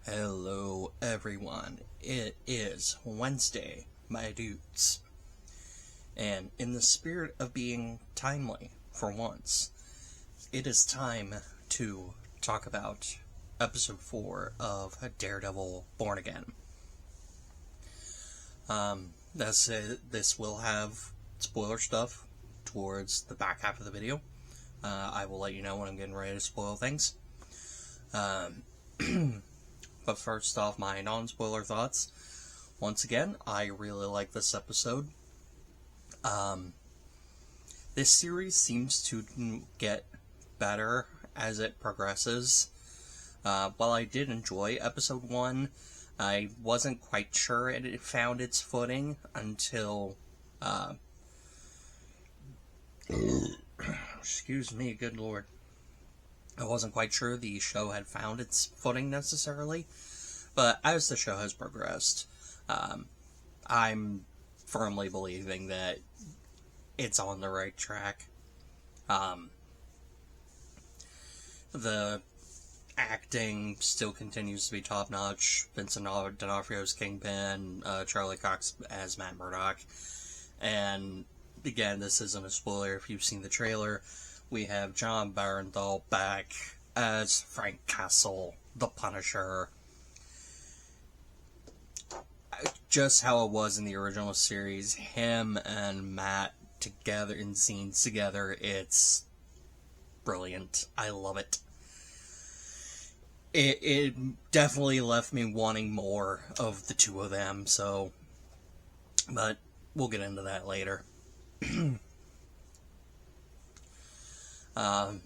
Hello everyone, it is Wednesday, my dudes. And in the spirit of being timely for once, it is time to talk about episode 4 of Daredevil Born Again. This will have spoiler stuff towards the back half of the video. I will let you know when I'm getting ready to spoil things. But first off, my non-spoiler thoughts. Once again, I really like this episode. This series seems to get better as it progresses. While I did enjoy episode 1, I wasn't quite sure it found its footing until... excuse me, good lord. I wasn't quite sure the show had found its footing necessarily, but as the show has progressed, I'm firmly believing that it's on the right track. The acting still continues to be top-notch. Vincent D'Onofrio's Kingpin, Charlie Cox as Matt Murdock, and again, this isn't a spoiler if you've seen the trailer. We have Jon Bernthal back as Frank Castle, the Punisher. Just how it was in the original series, him and Matt together in scenes together, it's brilliant. I love it. It definitely left me wanting more of the two of them, but we'll get into that later. I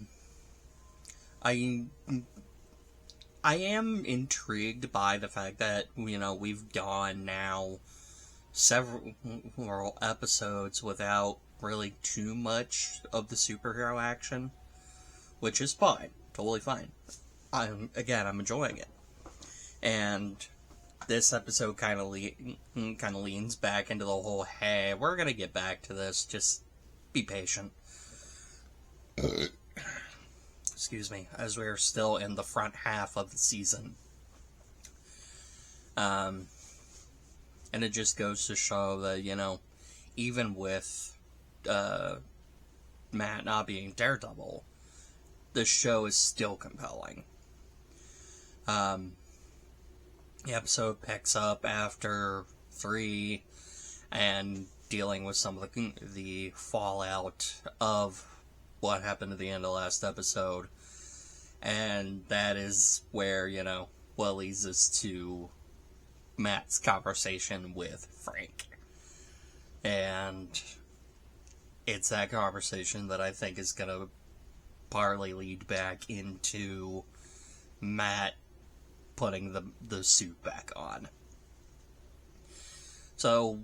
am intrigued by the fact that, we've gone now several episodes without really too much of the superhero action, which is fine, totally fine. I'm enjoying it. And this episode kind of leans back into the whole, hey, we're gonna get back to this, just be patient. Excuse me, as we're still in the front half of the season. And it just goes to show that, even with Matt not being Daredevil, the show is still compelling. The episode picks up after 3 and dealing with some of the fallout of what happened at the end of last episode, and that is where, what leads us to Matt's conversation with Frank. And it's that conversation that I think is going to partly lead back into Matt putting the suit back on. So,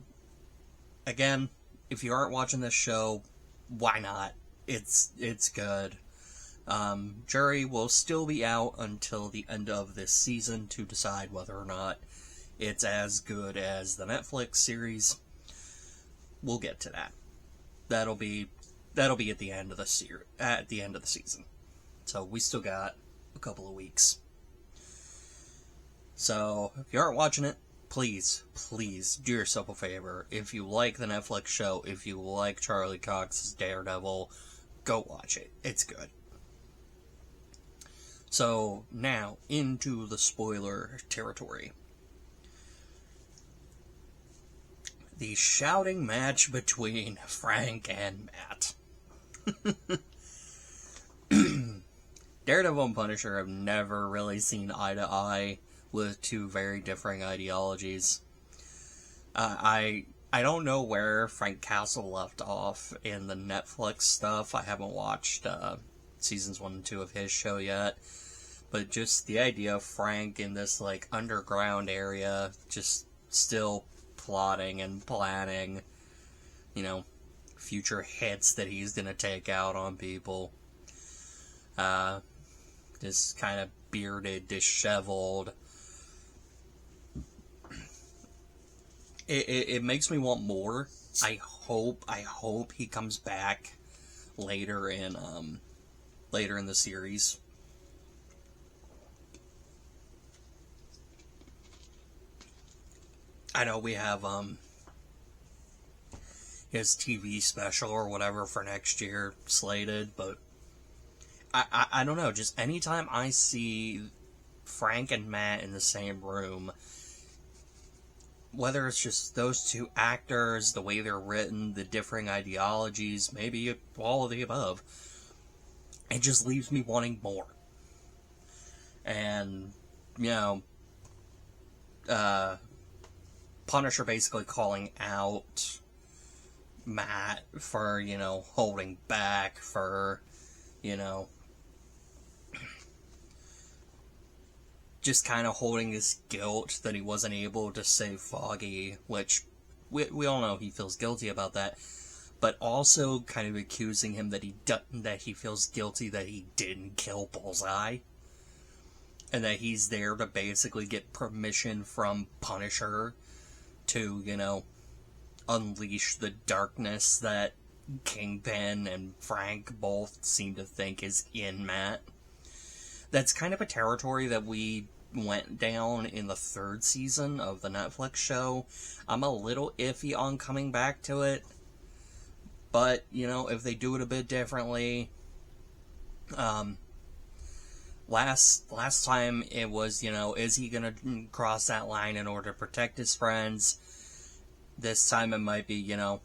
again, if you aren't watching this show, why not? It's good. Jury will still be out until the end of this season to decide whether or not it's as good as the Netflix series. We'll get to that. That'll be at the end of the season. So we still got a couple of weeks. So if you aren't watching it, please do yourself a favor. If you like the Netflix show, if you like Charlie Cox's Daredevil, go watch it. It's good. So, now, into the spoiler territory. The shouting match between Frank and Matt. Daredevil and Punisher have never really seen eye to eye with two very differing ideologies. I don't know where Frank Castle left off in the Netflix stuff. I haven't watched seasons 1 and 2 of his show yet. But just the idea of Frank in this, underground area, just still plotting and planning, future hits that he's gonna take out on people. This kind of bearded, disheveled. It makes me want more. I hope he comes back later in the series. I know we have his TV special or whatever for next year slated, but I don't know. Just anytime I see Frank and Matt in the same room, whether it's just those two actors, the way they're written, the differing ideologies, maybe all of the above, it just leaves me wanting more. And, you know, Punisher basically calling out Matt for, you know, holding back, for, you know, just kind of holding this guilt that he wasn't able to save Foggy, which we all know he feels guilty about that, but also kind of accusing him that he feels guilty that he didn't kill Bullseye, and that he's there to basically get permission from Punisher to, you know, unleash the darkness that Kingpin and Frank both seem to think is in Matt. That's kind of a territory that we went down in the 3rd season of the Netflix show. I'm a little iffy on coming back to it, but, you know, if they do it a bit differently, last time it was, you know, is he gonna cross that line in order to protect his friends? This time it might be, you know,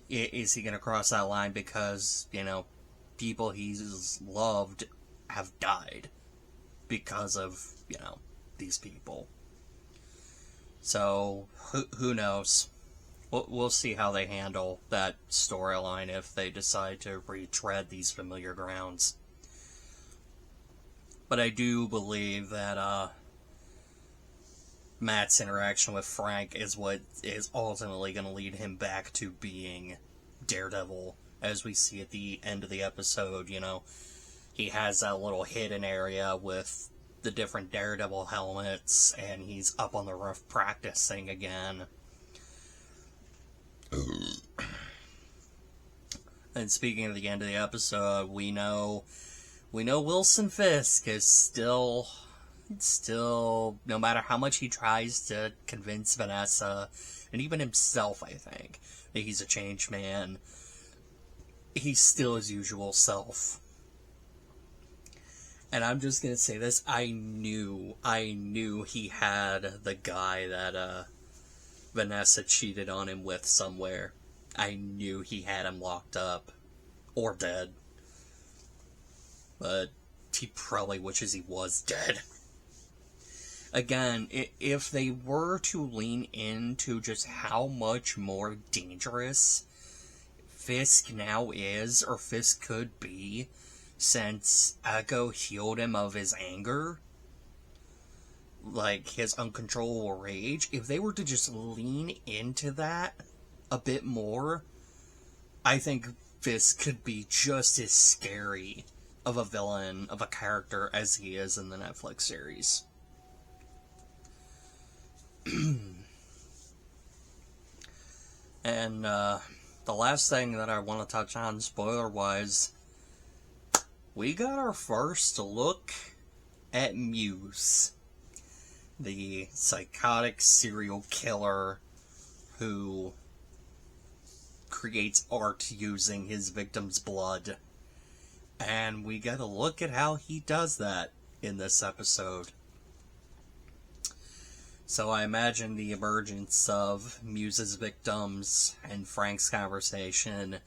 is he gonna cross that line because, you know, people he's loved have died because of, you know, these people. So, who knows? We'll see how they handle that storyline if they decide to retread these familiar grounds. But I do believe that Matt's interaction with Frank is what is ultimately going to lead him back to being Daredevil, as we see at the end of the episode. You know, he has that little hidden area with the different Daredevil helmets, and he's up on the roof practicing again. And speaking of the end of the episode, we know Wilson Fisk is still, no matter how much he tries to convince Vanessa, and even himself, I think, that he's a changed man, he's still his usual self. And I'm just gonna say this, I knew he had the guy that Vanessa cheated on him with somewhere. I knew he had him locked up. Or dead. But he probably wishes he was dead. Again, if they were to lean into just how much more dangerous Fisk now is, or Fisk could be, since Echo healed him of his anger, like his uncontrollable rage, if they were to just lean into that a bit more, I think Fisk could be just as scary of a villain, of a character, as he is in the Netflix series. And the last thing that I want to touch on, spoiler-wise, we got our first look at Muse, the psychotic serial killer who creates art using his victim's blood. And we get a look at how he does that in this episode. So I imagine the emergence of Muse's victims and Frank's conversation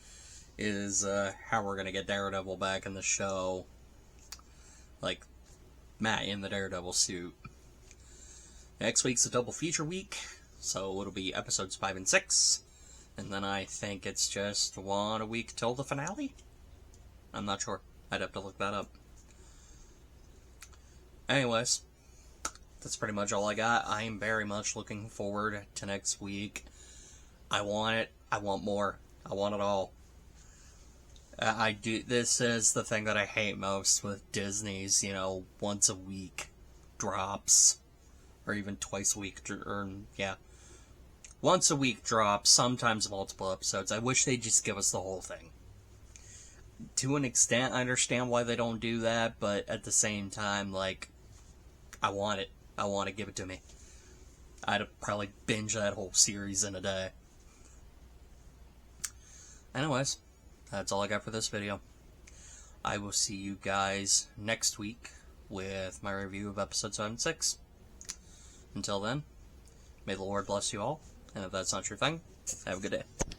is how we're going to get Daredevil back in the show. Like, Matt in the Daredevil suit. Next week's a double feature week, so it'll be episodes 5 and 6. And then I think it's just one a week till the finale? I'm not sure. I'd have to look that up. Anyways, that's pretty much all I got. I am very much looking forward to next week. I want it. I want more. I want it all. I do. This is the thing that I hate most with Disney's, you know, once a week drops. Or even twice a week, once a week drops, sometimes multiple episodes. I wish they'd just give us the whole thing. To an extent, I understand why they don't do that, but at the same time, like, I want it. I want to give it to me. I'd probably binge that whole series in a day. Anyways, that's all I got for this video. I will see you guys next week with my review of episode 7 and 6. Until then, may the Lord bless you all, and if that's not your thing, have a good day.